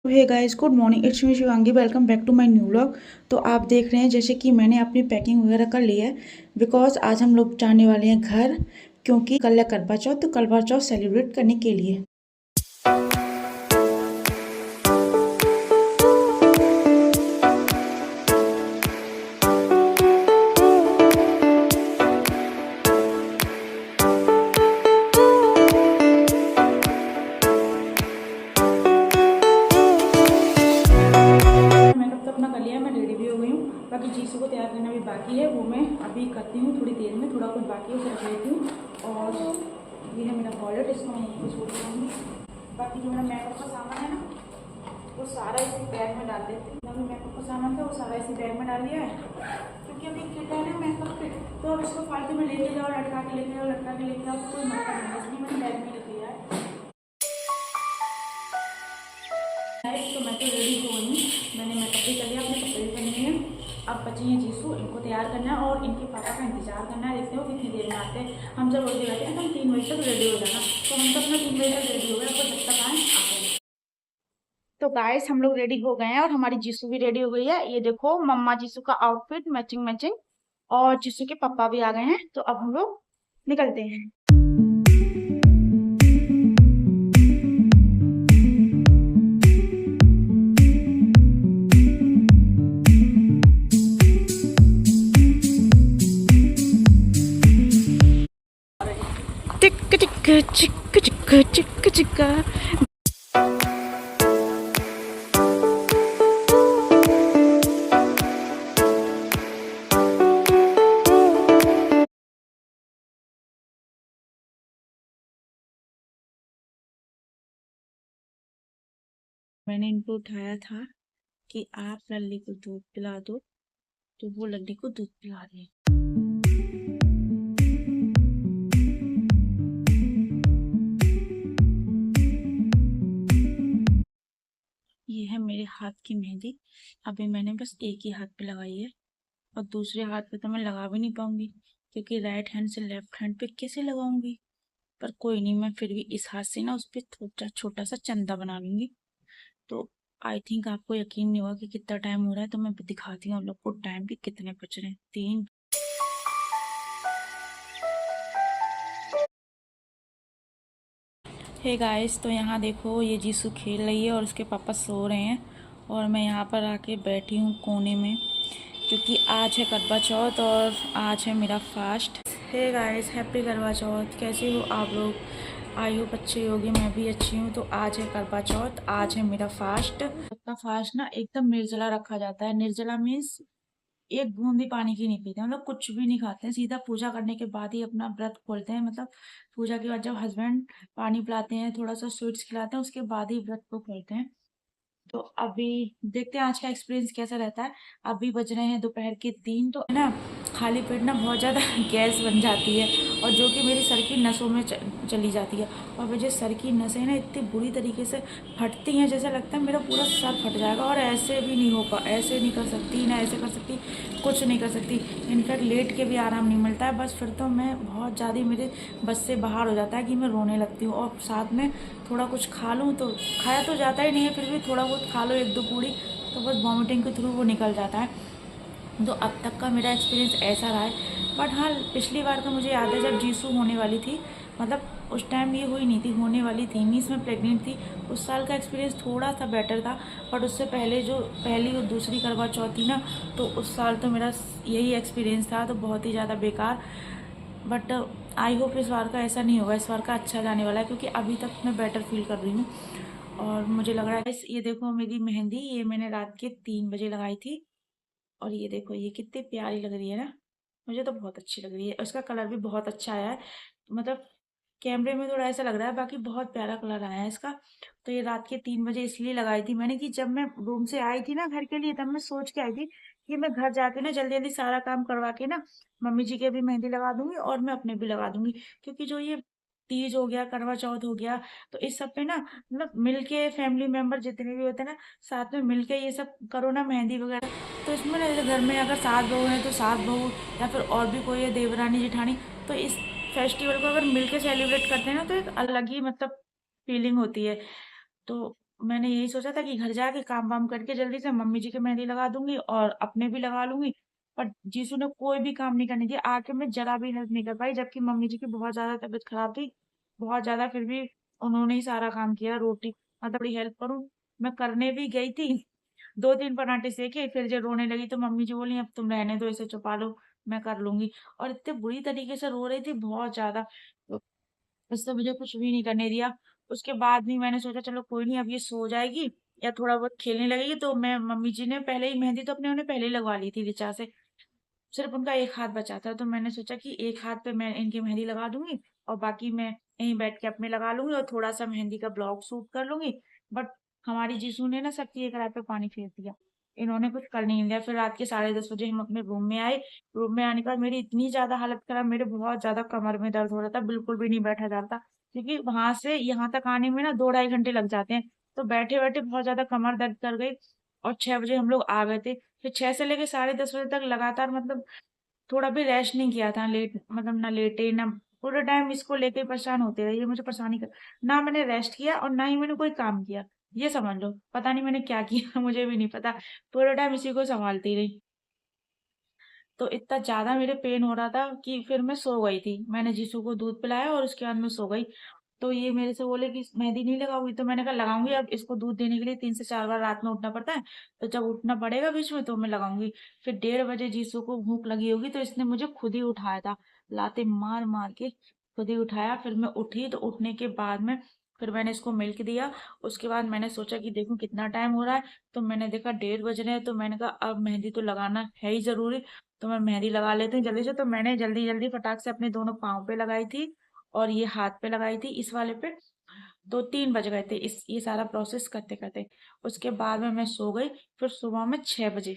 Hey guys, good morning. It's me Shivangi. Welcome back to my new vlog. तो आप देख रहे हैं जैसे कि मैंने अपनी पैकिंग वगैरह कर ली है, बिकॉज आज हम लोग जाने वाले हैं घर, क्योंकि कल है करवा चौथ। तो करवा चौथ सेलिब्रेट करने के लिए मेकअप तो अपना कर लिया, मैं रेडी भी हो गई हूँ। बाकी जीसू को तैयार करना भी बाकी है, वो मैं अभी करती हूँ थोड़ी देर में। थोड़ा कुछ बाकी है, उसे रख लेती हूँ। और ये है मेरा वॉलेट, इसको मैं यहीं पर छोड़ दूँगी। बाकी जो मेरा मेकअप का सामान है ना, वो सारा इसी बैग में डाल देती हूँ। अभी मेकअप का सामान था वो सारा इसी बैग में डाल दिया है, क्योंकि अभी किट है ना मेकअप किट, तो अब इसको फालतू में लेके जाओ, लटका के लेके जाओ, लटका के लेके जाओ, कोई मतलब नहीं है, इसलिए मैंने बैग में रख लिया है। तो मैं तो रेडी हो गई हूँ, मैंने मेकअप भी कर लिया, अपने कपड़े भी पहने हैं। अब बची हैं जीसू, इनको तैयार करना है और इनके पापा का इंतजार करना है। देखते हो कितनी देर में आते हैं। हम जब रोटी बैठे हैं तो हम 3 बजे तक रेडी हो जाना, तो हम तो अपना 3 बजे तक रेडी हो गए, आपको जब तक आए आते। तो गाइस हम लोग रेडी हो गए हैं और हमारी जीसू भी रेडी हो गई है। ये देखो मम्मा जीसू का आउटफिट मैचिंग मैचिंग, और जीसू के पापा भी आ गए हैं। तो अब हम लोग निकलते हैं। टिक टिक चिक चिक चिक चिक। मैंने इनको उठाया था कि आप लल्ली को दूध पिला दो, तो वो लल्ली को दूध पिला रही है। ये है मेरे हाथ की मेहंदी। अभी मैंने बस एक ही हाथ पे लगाई है, और दूसरे हाथ पे तो मैं लगा भी नहीं पाऊंगी, क्योंकि राइट हैंड से लेफ्ट हैंड पे कैसे लगाऊंगी। पर कोई नहीं, मैं फिर भी इस हाथ से ना उस पर छोटा छोटा सा चंदा बना लूंगी। तो आई थिंक आपको यकीन नहीं होगा कि कितना टाइम हो रहा है, तो मैं दिखाती हूँ आप लोग को टाइम भी कितने बज रहे हैं। 3। हे गाइस, तो यहाँ देखो ये जीसू खेल रही है और उसके पापा सो रहे हैं, और मैं यहाँ पर आके बैठी हूँ कोने में, क्योंकि आज है करवा चौथ और आज है मेरा फास्ट। हे गाइस, हैप्पी करवा चौथ। कैसे हो आप लोग? आई होप अच्छी होगी, मैं भी अच्छी हूँ। तो आज है करवा चौथ, आज है मेरा फास्ट। सबका फास्ट ना एकदम निर्जला रखा जाता है। निर्जला मीन्स एक बूंद भी पानी की नहीं पीते, मतलब कुछ भी नहीं खाते हैं, सीधा पूजा करने के बाद ही अपना व्रत खोलते हैं। मतलब पूजा के बाद जब हस्बैंड पानी पिलाते हैं, थोड़ा सा स्वीट्स खिलाते हैं, उसके बाद ही व्रत को खोलते हैं। तो अभी देखते हैं आज का एक्सपीरियंस कैसा रहता है। अभी बज रहे हैं दोपहर के 3। तो ना खाली पेट ना बहुत ज़्यादा गैस बन जाती है, और जो कि मेरी सर की नसों में चली जाती है। और मुझे सर की नसें ना इतनी बुरी तरीके से फटती हैं, जैसा लगता है मेरा पूरा सर फट जाएगा। और ऐसे भी नहीं हो ऐसे नहीं कर सकती, ना ऐसे कर सकती, कुछ नहीं कर सकती। इनफैक्ट लेट के भी आराम नहीं मिलता है। बस फिर तो मैं बहुत ज़्यादा मेरे बस से बाहर हो जाता है कि मैं रोने लगती हूँ। और साथ में थोड़ा कुछ खा लूँ, तो खाया तो जाता ही नहीं है, फिर भी थोड़ा बहुत खा लो 1-2 पूड़ी, तो बस वॉमिटिंग के थ्रू वो निकल जाता है। तो अब तक का मेरा एक्सपीरियंस ऐसा रहा है। बट हाँ, पिछली बार का मुझे याद है जब जीसू होने वाली थी, मतलब उस टाइम ये हुई नहीं थी, होने वाली थी, मीन्स मैं प्रेग्नेंट थी। उस साल का एक्सपीरियंस थोड़ा सा बेटर था। बट उससे पहले जो पहली और दूसरी करवा चौथ थी ना, तो उस साल तो मेरा यही एक्सपीरियंस था, तो बहुत ही ज़्यादा बेकार। बट आई होप इस बार का ऐसा नहीं होगा, इस बार का अच्छा जाने वाला है, क्योंकि अभी तक मैं बेटर फील कर रही हूँ। और मुझे लग रहा है ये देखो मेरी मेहंदी, ये मैंने रात के 3 बजे लगाई थी। और ये देखो ये कितनी प्यारी लग रही है ना, मुझे तो बहुत अच्छी लग रही है। उसका कलर भी बहुत अच्छा आया है, मतलब कैमरे में थोड़ा ऐसा लग रहा है, बाकी बहुत प्यारा कलर आया है इसका। तो ये रात के 3 बजे इसलिए लगाई थी मैंने, कि जब मैं रूम से आई थी ना घर के लिए, तब मैं सोच के आई थी कि मैं घर जाके ना जल्दी जल्दी सारा काम करवा के ना मम्मी जी के भी मेहंदी लगा दूंगी और मैं अपने भी लगा दूंगी। क्योंकि जो ये तीज हो गया, करवा चौथ हो गया, तो इस सब पे ना मतलब मिलके फैमिली मेंबर जितने भी होते हैं ना, साथ में मिलके ये सब करो ना मेहंदी वगैरह। तो इसमें ना जैसे घर में अगर 7 बहू हैं तो 7 बहू, या फिर और भी कोई है देवरानी जेठानी, तो इस फेस्टिवल को अगर मिलके सेलिब्रेट करते हैं ना, तो एक अलग ही मतलब फीलिंग होती है। तो मैंने यही सोचा था कि घर जाके काम वाम करके जल्दी से मम्मी जी की मेहंदी लगा दूंगी और अपने भी लगा लूंगी। पर जीसू ने कोई भी काम नहीं करने दिया, आके मैं जरा भी हेल्प नहीं कर पाई, जबकि मम्मी जी की बहुत ज्यादा तबीयत खराब थी, बहुत ज्यादा। फिर भी उन्होंने ही सारा काम किया, रोटी मतलब बड़ी हेल्प करूं, मैं करने भी गई थी। 2-3 पराठे सेके, फिर जब रोने लगी तो मम्मी जी बोली अब तुम रहने दो, इसे छुपा लो, मैं कर लूंगी। और इतने बुरी तरीके से रो रही थी, बहुत ज्यादा। उसने मुझे कुछ भी नहीं करने दिया। उसके बाद भी मैंने सोचा चलो कोई नहीं, अब ये सो जाएगी या थोड़ा बहुत खेलने लगेगी तो मैं, मम्मी जी ने पहले ही मेहंदी तो अपने उन्हें पहले ही लगवा ली थी ऋचा से, सिर्फ उनका एक हाथ बचा था, तो मैंने सोचा कि एक हाथ पे मैं इनकी मेहंदी लगा दूंगी और बाकी मैं यहीं बैठ के अपने लगा लूंगी और थोड़ा सा मेहंदी का ब्लॉग शूट कर लूंगी। बट हमारी जीसू ने ना सबकी एक रात पे पानी फेर दिया, इन्होंने कुछ कर नहीं दिया। फिर रात के 10:30 बजे हम अपने रूम में आए। रूम में आने के बाद मेरी इतनी ज्यादा हालत खराब, मेरे बहुत ज्यादा कमर में दर्द हो रहा था, बिल्कुल भी नहीं बैठा जा रहा था, क्योंकि वहां से यहाँ तक आने में ना 2-2.5 घंटे लग जाते हैं। तो बैठे बैठे बहुत ज्यादा कमर दर्द कर गई। और 6 बजे हम लोग आ गए थे। फिर 6 से लेके 10:30 बजे तक लगातार, मतलब थोड़ा भी रेस्ट नहीं किया था, लेट मतलब ना लेटे ना, पूरे टाइम इसको लेके परेशान होते रहे, ये मुझे परेशान ही कर, ना मैंने रेस्ट किया और ना ही मैंने कोई काम किया। ये समझ लो, पता नहीं मैंने क्या किया मुझे भी नहीं पता, पूरे टाइम इसी को संभालती रही। तो इतना ज्यादा मेरे पेन हो रहा था कि फिर मैं सो गई थी, मैंने जीसू को दूध पिलाया और उसके बाद मैं सो गई। तो ये मेरे से बोले कि मेहंदी नहीं लगाऊंगी, तो मैंने कहा लगाऊंगी, अब इसको दूध देने के लिए 3 से 4 बार रात में उठना पड़ता है, तो जब उठना पड़ेगा बीच में तो मैं लगाऊंगी। फिर 1:30 बजे जीसू को भूख लगी होगी तो इसने मुझे खुद ही उठाया था, लाते मार मार के खुद ही उठाया। फिर मैं उठी, तो उठने के बाद में फिर मैंने इसको मिल्क दिया। उसके बाद मैंने सोचा कि देखूं कितना टाइम हो रहा है, तो मैंने देखा 1:30 बज रहे हैं, तो मैंने कहा अब मेहंदी तो लगाना है ही जरूरी, तो मैं मेहंदी लगा लेती हूँ जल्दी से। तो मैंने जल्दी जल्दी फटाक से अपने दोनों पाँव पे लगाई थी और ये हाथ पे लगाई थी, इस वाले पे। तो 3 बज गए थे इस ये सारा प्रोसेस करते करते। उसके बाद में मैं सो गई। फिर सुबह में 6 बजे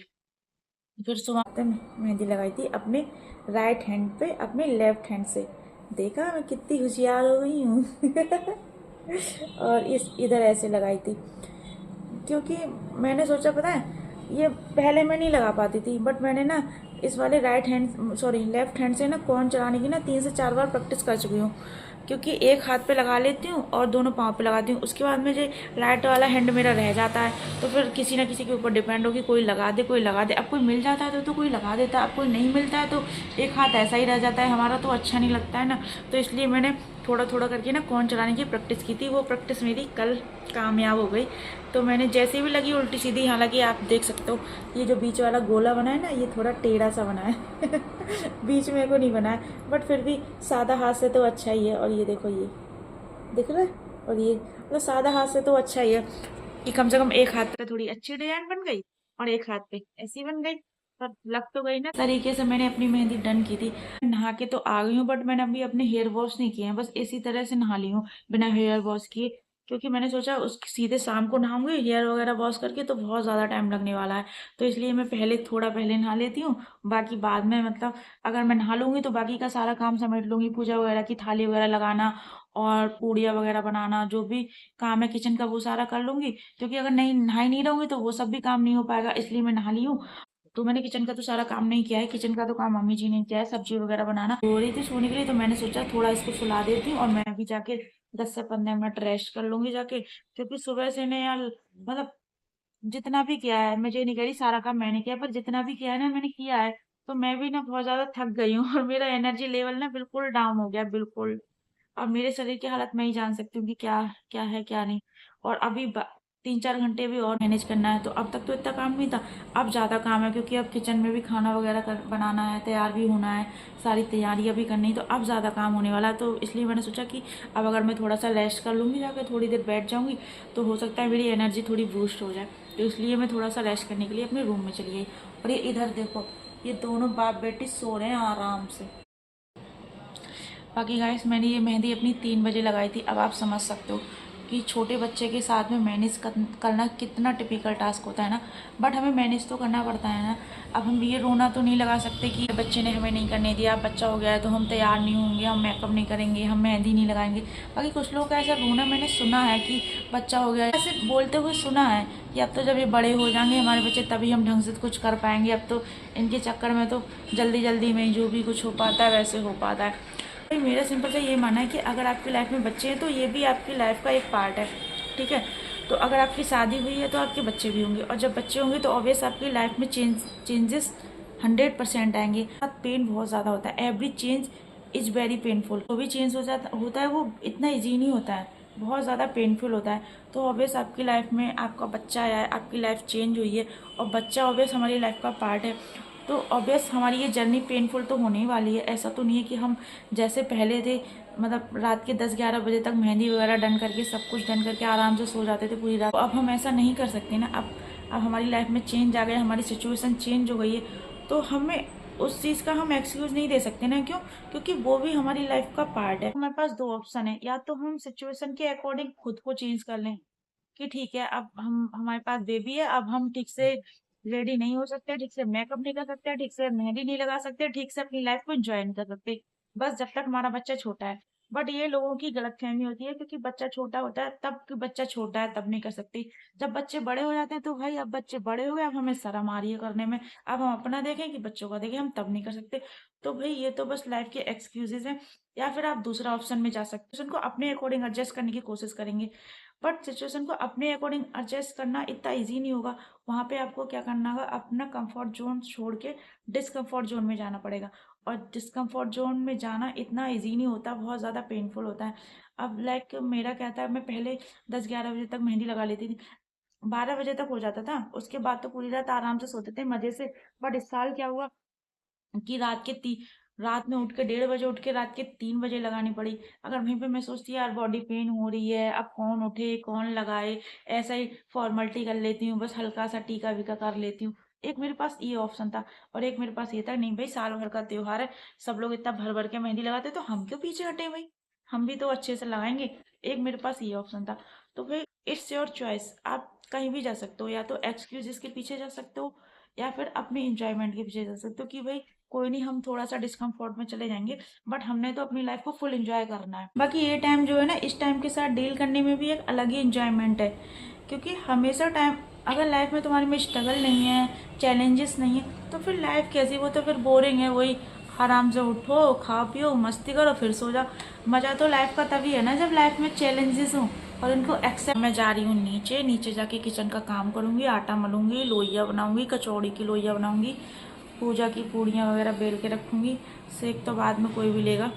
फिर सुबह में मेहंदी लगाई थी अपने राइट हैंड पे, अपने लेफ्ट हैंड से। देखा मैं कितनी होशियार हो गई हूँ। और इस इधर ऐसे लगाई थी, क्योंकि मैंने सोचा पता है, ये पहले मैं नहीं लगा पाती थी, बट मैंने ना इस वाले right hand sorry left hand से ना कौन चलाने की ना 3 से 4 बार प्रैक्टिस कर चुकी हूँ, क्योंकि एक हाथ पे लगा लेती हूँ और दोनों पाँव पे लगाती हूँ। उसके बाद में जो राइट वाला हैंड मेरा रह जाता है, तो फिर किसी ना किसी के ऊपर डिपेंड होगी, कोई लगा दे कोई लगा दे। अब कोई मिल जाता है तो कोई लगा देता है, अब कोई नहीं मिलता है तो एक हाथ ऐसा ही रह जाता है हमारा, तो अच्छा नहीं लगता है ना। तो इसलिए मैंने थोड़ा थोड़ा करके ना कौन चलाने की प्रैक्टिस की थी, वो प्रैक्टिस मेरी कल कामयाब हो गई। तो मैंने जैसे भी लगी उल्टी सीधी, हालांकि आप देख सकते हो ये जो बीच वाला गोला बना है ना, ये थोड़ा टेढ़ा सा बना है। बीच में को नहीं बना है, बट फिर भी सादा हाथ से तो अच्छा ही है। और ये देखो, ये दिख रहा है, और ये मतलब सादा हाथ से तो अच्छा ही है कि कम से कम एक हाथ पे थोड़ी अच्छी डिजाइन बन गई और एक हाथ पे ऐसी बन गई। पर लग तो गई ना तरीके से। मैंने अपनी मेहंदी डन की थी, नहा के तो आ गई हूँ, बट मैंने अभी अपने हेयर वॉश नहीं किए हैं, बस इसी तरह से नहा ली हूँ बिना हेयर वॉश किए, क्योंकि मैंने सोचा उस सीधे शाम को नहाऊंगी हेयर वगैरह वॉश करके तो बहुत ज़्यादा टाइम लगने वाला है। तो इसलिए मैं पहले थोड़ा पहले नहा लेती हूँ, बाकी बाद में, मतलब अगर मैं नहा लूंगी तो बाकी का सारा काम समेट लूंगी, पूजा वगैरह की थाली वगैरह लगाना और पूड़ियाँ वगैरह बनाना, जो भी काम है किचन का वो सारा कर लूंगी। क्योंकि अगर नहीं नहाई नहीं रहूंगी तो वो सब भी काम नहीं हो पाएगा, इसलिए मैं नहा ली हूँ। तो मैंने किचन का तो सारा काम नहीं किया है, किचन का तो काम मम्मी जी ने किया है, सब्जी वगैरह बनाना। हो रही थी सोने के लिए, तो मैंने सोचा थोड़ा इसको सुला देती हूँ और मैं भी जाके 10 से 15 मिनट रेस्ट कर लूंगी जाके, क्योंकि सुबह से ने यार, मतलब जितना भी किया है, मुझे नहीं कह रही सारा काम मैंने किया, पर जितना भी किया है ना मैंने किया है, तो मैं भी ना बहुत ज्यादा थक गई हूँ। और मेरा एनर्जी लेवल ना बिल्कुल डाउन हो गया, बिल्कुल। अब मेरे शरीर की हालत मैं ही जान सकती हूँ कि क्या क्या है क्या नहीं। और अभी 3-4 घंटे भी और मैनेज करना है, तो अब तक तो इतना काम नहीं था, अब ज़्यादा काम है, क्योंकि अब किचन में भी खाना वगैरह बनाना है, तैयार भी होना है, सारी तैयारियां भी करनी है, तो अब ज़्यादा काम होने वाला है। तो इसलिए मैंने सोचा कि अब अगर मैं थोड़ा सा रेस्ट कर लूँगी, जाकर थोड़ी देर बैठ जाऊँगी, तो हो सकता है मेरी एनर्जी थोड़ी बूस्ट हो जाए। तो इसलिए मैं थोड़ा सा रेस्ट करने के लिए अपने रूम में चली गई। और ये इधर देखो, ये दोनों बाप बेटी सो रहे हैं आराम से। बाकी गाइस, मैंने ये मेहंदी अपनी 3 बजे लगाई थी। अब आप समझ सकते हो कि छोटे बच्चे के साथ में मैनेज करना कितना टिपिकल टास्क होता है ना, बट हमें मैनेज तो करना पड़ता है ना। अब हम ये रोना तो नहीं लगा सकते कि बच्चे ने हमें नहीं करने दिया, बच्चा हो गया है तो हम तैयार नहीं होंगे, हम मेकअप नहीं करेंगे, हम मेहंदी नहीं लगाएंगे। बाकी कुछ लोग का ऐसा रोना मैंने सुना है कि बच्चा हो गया, ऐसे बोलते हुए सुना है कि अब तो जब ये बड़े हो जाएंगे हमारे बच्चे तभी हम ढंग से कुछ कर पाएंगे, अब तो इनके चक्कर में तो जल्दी जल्दी में जो भी कुछ हो पाता है वैसे हो पाता है। भाई मेरा सिंपल सा ये मानना है कि अगर आपकी लाइफ में बच्चे हैं तो ये भी आपकी लाइफ का एक पार्ट है, ठीक है। तो अगर आपकी शादी हुई है तो आपके बच्चे भी होंगे, और जब बच्चे होंगे तो ऑब्वियस आपकी लाइफ में चेंजेस 100% आएंगे। पेन बहुत ज़्यादा होता है, every change is very painful. जो भी चेंज होता है वो इतना ईजी नहीं होता है, बहुत ज़्यादा पेनफुल होता है। तो ऑब्वियस आपकी लाइफ में आपका बच्चा आया है, आपकी लाइफ चेंज हुई है, और बच्चा ऑब्वियस हमारी लाइफ का पार्ट है। तो ऑब्वियस हमारी ये जर्नी पेनफुल तो होने ही वाली है। ऐसा तो नहीं है कि हम जैसे पहले थे, मतलब रात के 10-11 बजे तक मेहंदी वगैरह डन करके, सब कुछ डन करके आराम से सो जाते थे पूरी रात। तो अब हम ऐसा नहीं कर सकते ना। अब हमारी लाइफ में चेंज आ गया, हमारी सिचुएशन चेंज हो गई है, तो हमें उस चीज़ का हम एक्सक्यूज़ नहीं दे सकते ना। क्यों? क्योंकि वो भी हमारी लाइफ का पार्ट है। हमारे पास 2 ऑप्शन है, या तो हम सिचुएशन के अकॉर्डिंग खुद को चेंज कर लें कि ठीक है, अब हमारे पास बेबी है, अब हम ठीक से रेडी नहीं हो सकते, ठीक से मेकअप नहीं कर सकते, ठीक से मेहंदी नहीं लगा सकते, ठीक से अपनी लाइफ को एंजॉय नहीं कर सकते, बस जब तक हमारा बच्चा छोटा है। बट ये लोगों की गलतफहमी होती है, क्योंकि बच्चा छोटा होता है तब कि बच्चा छोटा है तब नहीं कर सकती। जब बच्चे बड़े हो जाते हैं तो भाई अब बच्चे बड़े हो गए, अब हमें शर्म आ रही है करने में, अब हम अपना देखें कि बच्चों का देखें, हम तब नहीं कर सकते। तो भाई ये तो बस लाइफ के एक्सक्यूजेज हैं। या फिर आप दूसरा ऑप्शन में जा सकते हो, उनको अपने अकॉर्डिंग एडजस्ट करने की कोशिश करेंगे। बट सिचुएशन को अपने अकॉर्डिंग एडजस्ट करना इतना ईजी नहीं होगा। वहाँ पे आपको क्या करना होगा, अपना कंफर्ट जोन छोड़ के डिस्कम्फर्ट जोन में जाना पड़ेगा। और डिस्कम्फर्ट जोन में जाना इतना ईजी नहीं होता, बहुत ज़्यादा पेनफुल होता है। अब लाइक मेरा क्या था, मैं पहले 10-11 बजे तक मेहंदी लगा लेती थी, 12 बजे तक हो जाता था, उसके बाद तो पूरी रात आराम से सोते थे मज़े से। बट इस साल क्या हुआ कि रात में उठ के 1:30 बजे उठ के रात के 3 बजे लगानी पड़ी। अगर वहीं पे मैं सोचती यार बॉडी पेन हो रही है, अब कौन उठे कौन लगाए, ऐसा ही फॉर्मेलिटी कर लेती हूँ, बस हल्का सा टीका वीका कर लेती हूँ। एक मेरे पास ये ऑप्शन था, और एक मेरे पास ये था, नहीं भाई साल भर का त्योहार है, सब लोग इतना भर भर के मेहंदी लगाते, तो हम क्यों पीछे हटे भाई, हम भी तो अच्छे से लगाएंगे। एक मेरे पास ये ऑप्शन था। तो भाई इट्स योर चॉइस, आप कहीं भी जा सकते हो, या तो एक्सक्यूजेस के पीछे जा सकते हो, या फिर अपने इंजॉयमेंट के पीछे जा सकते हो कि भाई कोई नहीं, हम थोड़ा सा डिस्कम्फर्ट में चले जाएंगे, बट हमने तो अपनी लाइफ को फुल एंजॉय करना है। बाकी ये टाइम जो है ना, इस टाइम के साथ डील करने में भी एक अलग ही इंजॉयमेंट है। क्योंकि हमेशा टाइम, अगर लाइफ में तुम्हारे में स्ट्रगल नहीं है, चैलेंजेस नहीं है, तो फिर लाइफ कैसी, वो तो फिर बोरिंग है। वही आराम से उठो, खाओ पियो, मस्ती करो, फिर सो जाओ। मज़ा तो लाइफ का तभी है ना जब लाइफ में चैलेंजेस हों और उनको एक्सेप्ट। मैं जा रही हूँ नीचे जाके किचन का काम करूँगी, आटा मलूंगी, लोइया बनाऊंगी, कचौड़ी की लोइया बनाऊंगी, पूजा की पूड़ियाँ वगैरह बेल के रखूँगी। सेक तो बाद में कोई भी लेगा,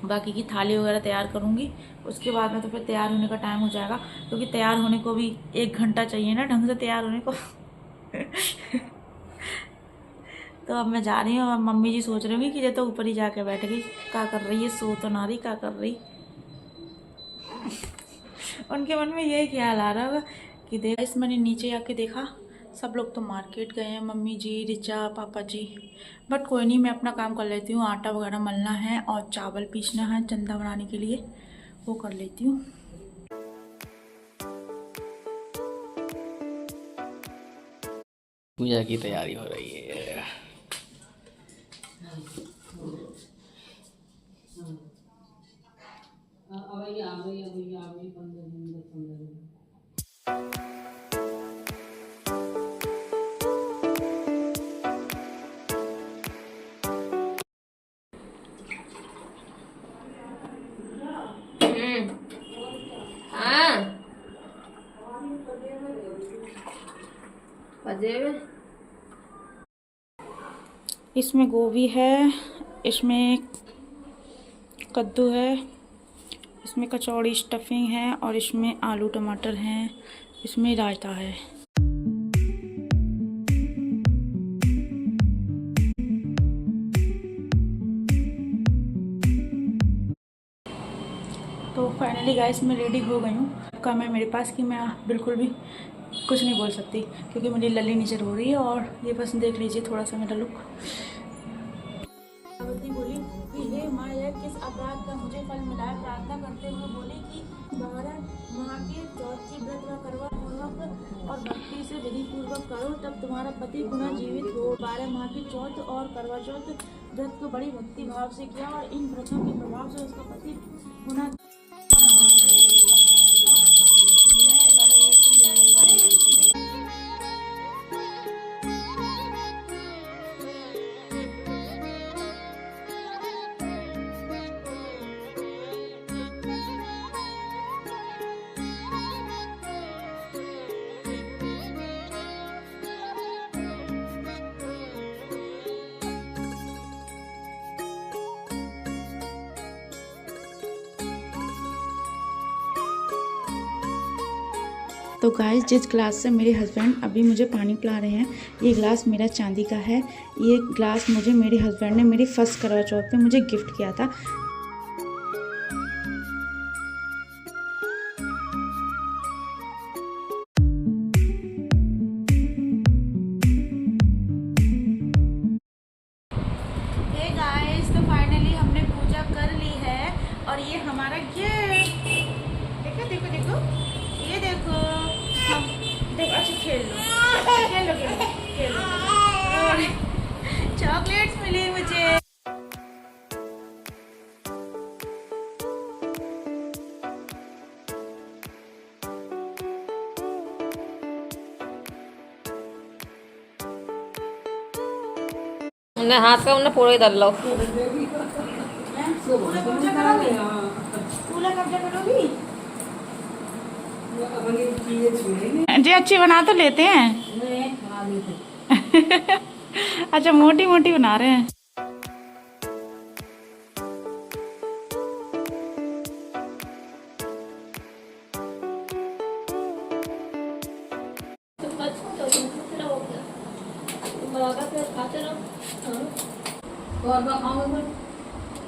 बाकी की थाली वगैरह तैयार करूँगी। उसके बाद में तो फिर तैयार होने का टाइम हो जाएगा, क्योंकि तैयार होने को भी 1 घंटा चाहिए ना ढंग से तैयार होने को। तो अब मैं जा रही हूँ। अब मम्मी जी सोच रही होंगी कि ये तो ऊपर ही जाके बैठ गई, क्या कर रही है, सो तो ना रही, क्या कर रही। उनके मन में यही ख्याल आ रहा होगा कि देख, इस मैंने नीचे आके देखा, सब लोग तो मार्केट गए हैं, मम्मी जी, रिचा, पापा जी। बट कोई नहीं, मैं अपना काम कर लेती हूँ। आटा वगैरह मलना है और चावल पीसना है चंदा बनाने के लिए, वो कर लेती हूँ। पूजा की तैयारी हो रही है। इसमें गोभी है, इसमें कद्दू है, इसमें कचौड़ी स्टफिंग है, और इसमें आलू टमाटर हैं, इसमें रायता है। तो फाइनली गाइस मैं रेडी हो गई हूँ। कम है मेरे पास कि मैं बिल्कुल भी कुछ नहीं बोल सकती, क्योंकि मेरी लल्ली नीचे रो रही है। और ये बस देख लीजिए थोड़ा सा मेरा लुक। पार्वती बोली कि हे माँ, यह किस अपराध का मुझे फल मिला है। प्रार्थना करते हुए बोली कि 12 माह के चौथ की व्रत व करवा पूर्वक और भक्ति से विधि पूर्वक करो, तब तुम्हारा पति पुनः जीवित हो। 12 माह की चौथ और करवा चौथ व्रत को बड़ी भक्ति भाव से किया, और इन व्रतों के प्रभाव से उसका पति पुनः तो गाइस जिस ग्लास से मेरे हस्बैंड अभी मुझे पानी पिला रहे हैं, ये ग्लास मेरा चांदी का है। ये ग्लास मुझे मेरे हस्बैंड ने मेरी फर्स्ट करवा चौथ पे मुझे गिफ्ट किया था। तो फाइनली हमने पूजा कर ली है और ये हमारा गिफ्ट। देखो देखो देखो, ये देखो, हम देखो, अच्छा खेल लो खेल लो। और चॉकलेट्स मिली मुझे। हाथ का उन्हें पूरा ही डाल लो। जी अच्छी बना तो लेते हैं। अच्छा मोटी मोटी बना रहे हैं।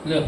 ले